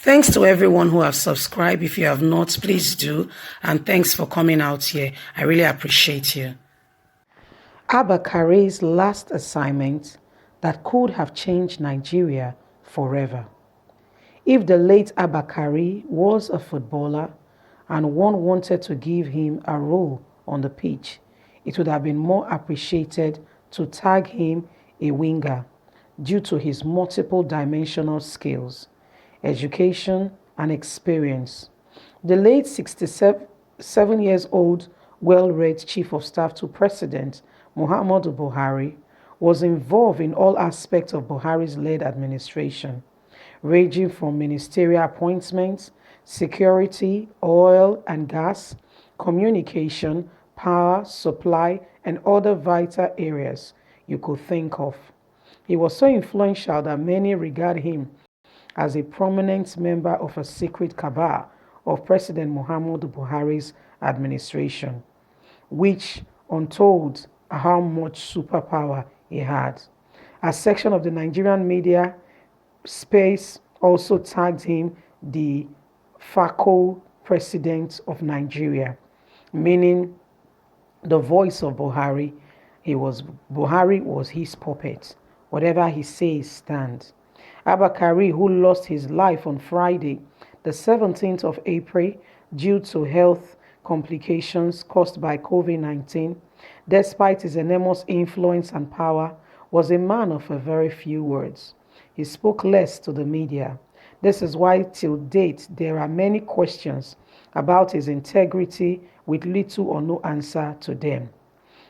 Thanks to everyone who have subscribed. If you have not, please do. And thanks for coming out here. I really appreciate you. Abba Kyari's last assignment that could have changed Nigeria forever. If the late Abba Kyari was a footballer and one wanted to give him a role on the pitch, it would have been more appreciated to tag him a winger due to his multiple dimensional skills, education, and experience. The late 67 years old, well read Chief of Staff to President Muhammadu Buhari was involved in all aspects of Buhari's led administration, ranging from ministerial appointments, security, oil and gas, communication, power, supply, and other vital areas you could think of. He was so influential that many regard him as a prominent member of a secret cabal of President Muhammadu Buhari's administration, which untold how much superpower he had. A section of the Nigerian media space also tagged him the FACO president of Nigeria, meaning the voice of Buhari. Buhari was his puppet. Whatever he says stands. Abba Kyari, who lost his life on Friday, the 17th of April, due to health complications caused by COVID-19, despite his enormous influence and power, was a man of a very few words. He spoke less to the media. This is why, till date, there are many questions about his integrity with little or no answer to them.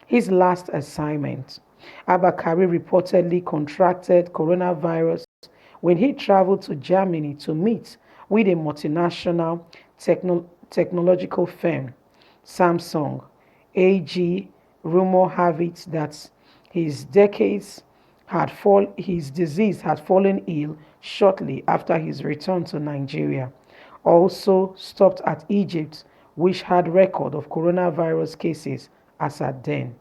His last assignment. Abba Kyari reportedly contracted coronavirus when he traveled to Germany to meet with a multinational technological firm, Samsung. AG rumor have it that his disease had fallen ill shortly after his return to Nigeria. Also stopped at Egypt, which had record of coronavirus cases as at then.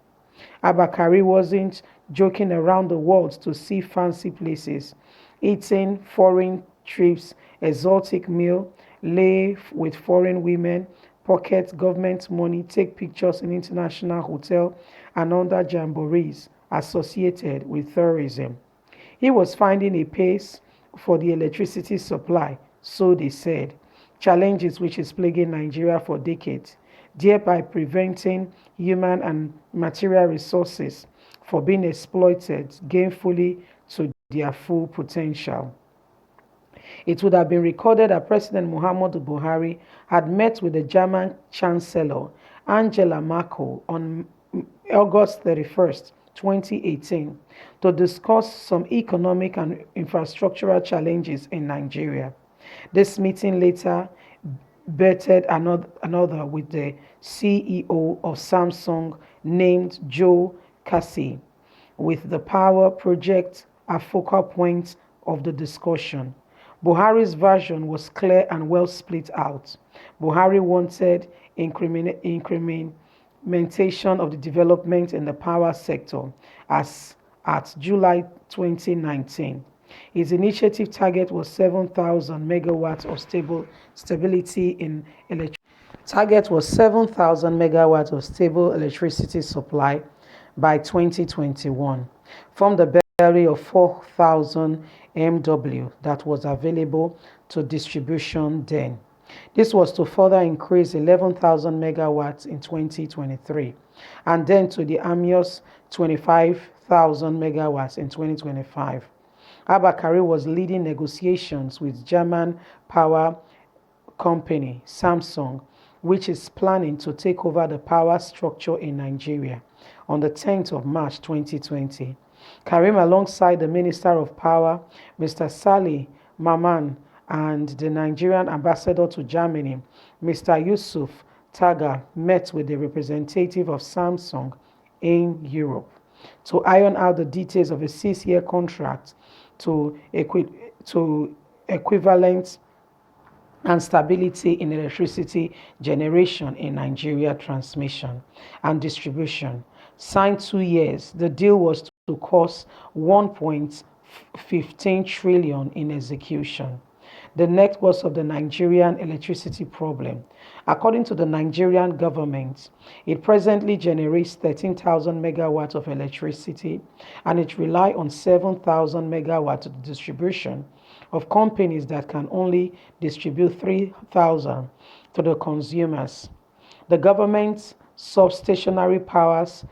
Abba Kyari wasn't joking around the world to see fancy places, eating foreign trips, exotic meal, lay with foreign women, pocket government money, take pictures in international hotel and other jamborees associated with tourism. He was finding a pace for the electricity supply, so they said, challenges which is plaguing Nigeria for decades, thereby preventing human and material resources from being exploited gainfully to their full potential. It would have been recorded that President Muhammadu Buhari had met with the German Chancellor Angela Merkel on August 31st, 2018, to discuss some economic and infrastructural challenges in Nigeria. This meeting later bettered another with the CEO of Samsung named Joe Casey, with the power project a focal point of the discussion. Buhari's version was clear and well split out. Buhari wanted incrementation of the development in the power sector as at July 2019. His initiative target was 7,000 megawatts of stability in electricity. Target was 7,000 megawatts of stable electricity supply by 2021 from the belly of 4,000 MW that was available to distribution then. This was to further increase 11,000 megawatts in 2023 and then to the ambitious 25,000 megawatts in 2025. Abba Kyari was leading negotiations with German power company Samsung, which is planning to take over the power structure in Nigeria on the 10th of March 2020. Karim, alongside the Minister of Power, Mr. Salih Maman, and the Nigerian ambassador to Germany, Mr. Yusuf Taga, met with the representative of Samsung in Europe to iron out the details of a 6-year contract to equivalent and stability in electricity generation in Nigeria transmission and distribution. Signed 2 years, the deal was to cost 1.15 trillion in execution. the net worth of the Nigerian electricity problem. According to the Nigerian government, it presently generates 13,000 megawatts of electricity and it relies on 7,000 megawatts of distribution of companies that can only distribute 3,000 to the consumers. The government substationary powers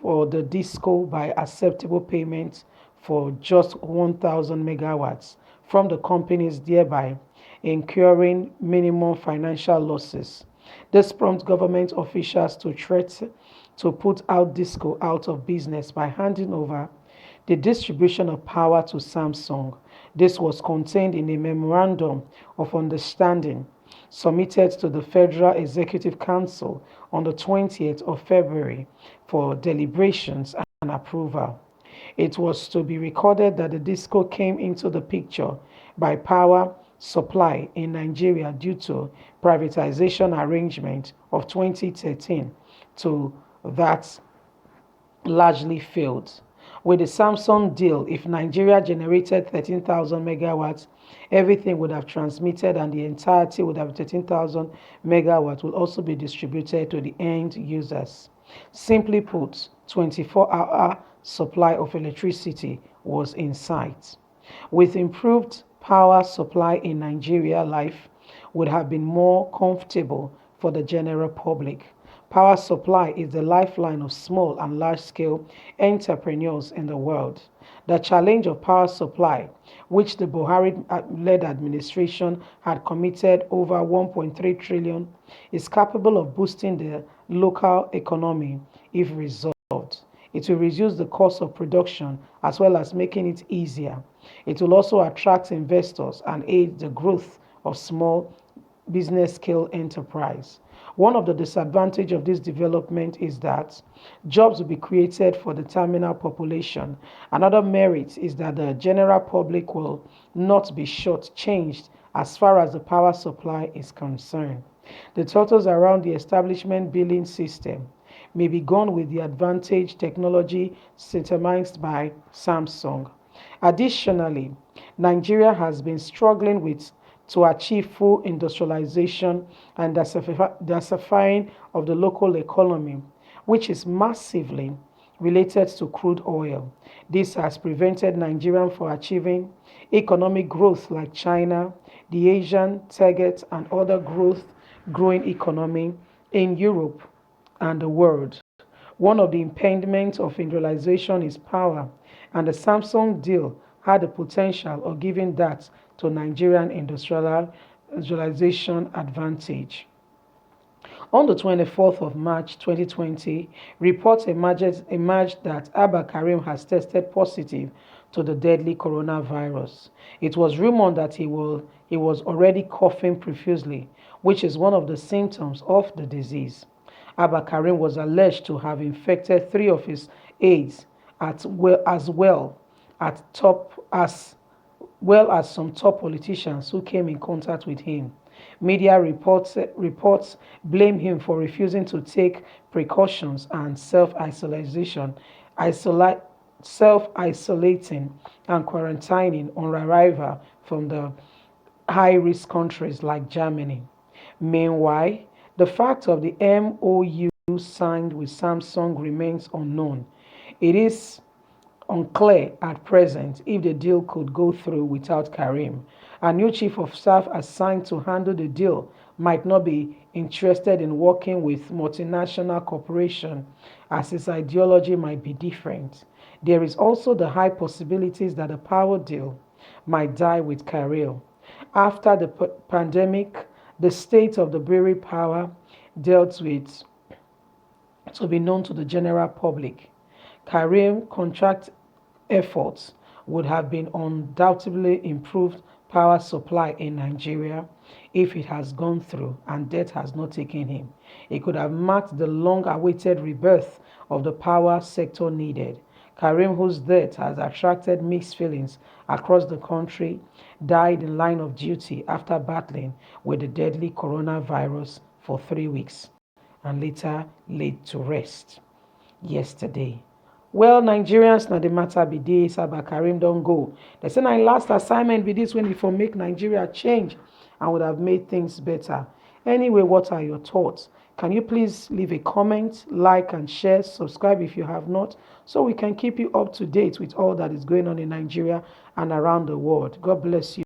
for the disco by acceptable payment for just 1,000 megawatts from the companies, thereby incurring minimum financial losses. This prompts government officials to threaten to put out disco out of business by handing over the distribution of power to Samsung. This was contained in a memorandum of understanding submitted to the Federal Executive Council on the 20th of February for deliberations and approval. It was to be recorded that the disco came into the picture by power supply in Nigeria due to privatization arrangement of 2013 to that largely failed. With the Samsung deal, if Nigeria generated 13,000 megawatts, everything would have transmitted and the entirety would have 13,000 megawatts will also be distributed to the end users. Simply put, 24-hour supply of electricity was in sight. With improved power supply in Nigeria, life would have been more comfortable for the general public. Power supply is the lifeline of small and large-scale entrepreneurs in the world. The challenge of power supply, which the Buhari-led administration had committed over 1.3 trillion, is capable of boosting the local economy if resolved. It will reduce the cost of production as well as making it easier. It will also attract investors and aid the growth of small business scale enterprise. One of the disadvantages of this development is that jobs will be created for the terminal population. Another merit is that the general public will not be shortchanged as far as the power supply is concerned. The totals around the establishment billing system may be gone with the advantage technology systemized by Samsung. Additionally, Nigeria has been struggling with to achieve full industrialization and diversifying of the local economy, which is massively related to crude oil. This has prevented Nigeria from achieving economic growth like China, the Asian target, and other growing economy in Europe and the world. One of the impediments of industrialization is power, and the Samsung deal had the potential of giving that to Nigerian industrialization advantage. On the 24th of March 2020, reports emerged that Abba Kyari has tested positive to the deadly coronavirus. It was rumored that he was already coughing profusely, which is one of the symptoms of the disease. Abba Kyari was alleged to have infected three of his aides as well as some top politicians who came in contact with him. Media reports blame him for refusing to take precautions and self-isolating and quarantining on arrival from the high-risk countries like Germany. Meanwhile, the fact of the MOU signed with Samsung remains unknown. It is unclear at present if the deal could go through without Karim. A new chief of staff assigned to handle the deal might not be interested in working with multinational corporations as his ideology might be different. There is also the high possibilities that the power deal might die with Karim. After the pandemic, the state of the brewery power dealt with to be known to the general public. Karim contract efforts would have been undoubtedly improved power supply in Nigeria if it has gone through and death has not taken him. It could have marked the long-awaited rebirth of the power sector needed. Karim, whose death has attracted mixed feelings across the country, died in line of duty after battling with the deadly coronavirus for 3 weeks and later laid to rest yesterday. Well, Nigerians na the matter be this, Abba Karim don't go. They say my last assignment be this when for make Nigeria change and would have made things better. Anyway, what are your thoughts? Can you please leave a comment, like and share, subscribe if you have not, so we can keep you up to date with all that is going on in Nigeria and around the world. God bless you.